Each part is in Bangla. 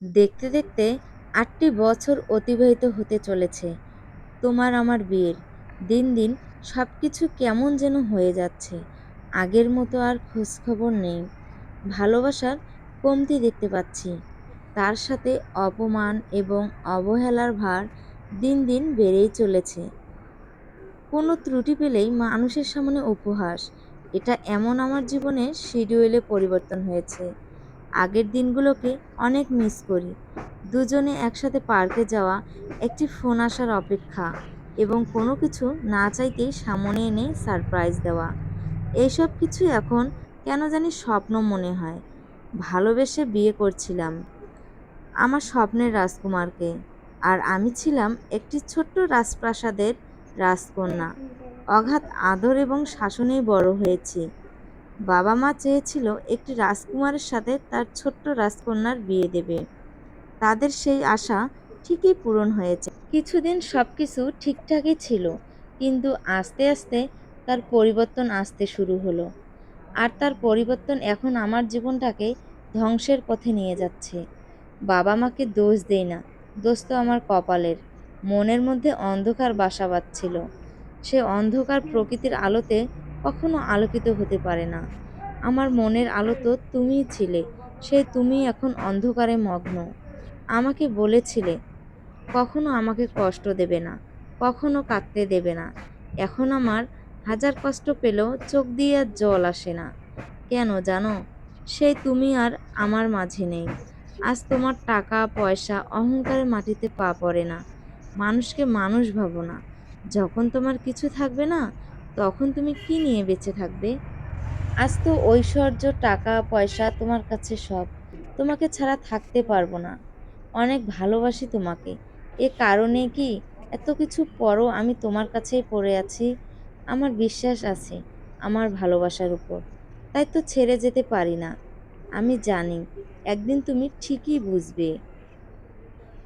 দেখতে দেখতে ৮টি বছর অতিবাহিত হতে চলেছে তোমার আমার বিয়ের। দিন দিন সব কিছু কেমন যেন হয়ে যাচ্ছে। আগের মতো আর খোঁজখবর নেই। ভালোবাসার কমতি দেখতে পাচ্ছি। তার সাথে অপমান এবং অবহেলার ভার দিন দিন বেড়েই চলেছে। কোনো ত্রুটি পেলেই মানুষের সামনে উপহাস। এটা এমন আমার জীবনের শিডিউলে পরিবর্তন হয়েছে। আগের দিনগুলোকে অনেক মিস করি। দুজনে একসাথে পার্কে যাওয়া, একটি ফোন আসার অপেক্ষা এবং কোনো কিছু না চাইতেই সামনে এনে সারপ্রাইজ দেওয়া। এইসব কিছু এখন কেন জানি স্বপ্ন মনে হয়। ভালোবেসে বিয়ে করছিলাম আমার স্বপ্নের রাজকুমারকে, আর আমি ছিলাম একটি ছোট্ট রাজপ্রাসাদের রাজকন্যা। অগাধ আদর এবং শাসনেই বড় হয়েছি। বাবা মা চেয়েছিল একটি রাজকুমারের সাথে তার ছোট্ট রাজকন্যার বিয়ে দেবে। তাদের সেই আশা ঠিকই পূরণ হয়েছে। কিছুদিন সবকিছু ঠিকঠাকই ছিল, কিন্তু আস্তে আস্তে তার পরিবর্তন আসতে শুরু হলো। আর তার পরিবর্তন এখন আমার জীবনটাকে ধ্বংসের পথে নিয়ে যাচ্ছে। বাবা মাকে দোষ দেই না, দোষ তো আমার কপালের। মনের মধ্যে অন্ধকার বাসা বাঁধছিল। সে অন্ধকার প্রকৃতির আলোতে কখনো আলোকিত হতে পারে না। আমার মনের আলো তো তুমিই ছিলে, সেই তুমি এখন অন্ধকারে মগ্ন। আমাকে বলেছিলে কখনো আমাকে কষ্ট দেবে না, কখনো কাঁদতে দেবে না। এখন আমার হাজার কষ্ট পেলেও চোখ দিয়ে আর জল আসে না। কেন জানো? সেই তুমি আর আমার মাঝে নেই। আজ তোমার টাকা পয়সা অহংকারের মাটিতে পা পড়ে না। মানুষকে মানুষ ভাবো না। যখন তোমার কিছু থাকবে না, তখন তুমি কি নিয়ে বেঁচে থাকবে? আজ তো ঐশ্বর্য, টাকা পয়সা তোমার কাছে সব। তোমাকে ছাড়া থাকতে পারবো না। অনেক ভালোবাসি তোমাকে। এ কারণে কি এত কিছু পরও আমি তোমার কাছেই পড়ে আছি? আমার বিশ্বাস আছে আমার ভালোবাসার উপর। তাই তো ছেড়ে যেতে পারি না। আমি জানি একদিন তুমি ঠিকই বুঝবে।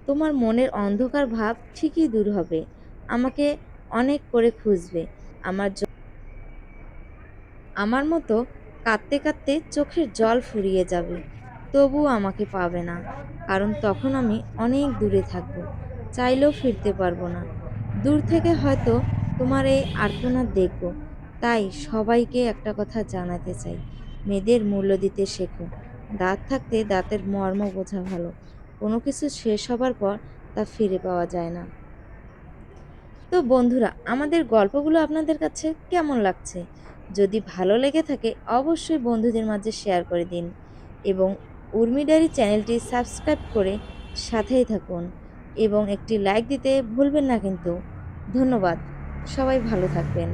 তোমার মনের অন্ধকার ভাব ঠিকই দূর হবে। আমাকে অনেক করে খুঁজবে। আমার আমার মতো কাঁদতে কাঁদতে চোখের জল ফুরিয়ে যাবে, তবুও আমাকে পাবে না। কারণ তখন আমি অনেক দূরে থাকব, চাইলেও ফিরতে পারবো না। দূর থেকে হয়তো তোমার এই আর্তনাদ দেখব। তাই সবাইকে একটা কথা জানাতে চাই, মেয়েদের মূল্য দিতে শেখো। দাঁত থাকতে দাঁতের মর্ম বোঝা ভালো। কোনো কিছু শেষ হবার পর তা ফিরে পাওয়া যায় না। তো বন্ধুরা, আমাদের গল্পগুলো আপনাদের কাছে কেমন লাগছে? যদি ভালো লেগে থাকে অবশ্যই বন্ধুদের মাঝে শেয়ার করে দিন এবং উর্মি ডায়েরি চ্যানেলটি সাবস্ক্রাইব করে সাথেই থাকুন এবং একটি লাইক দিতে ভুলবেন না কিন্তু। ধন্যবাদ। সবাই ভালো থাকবেন।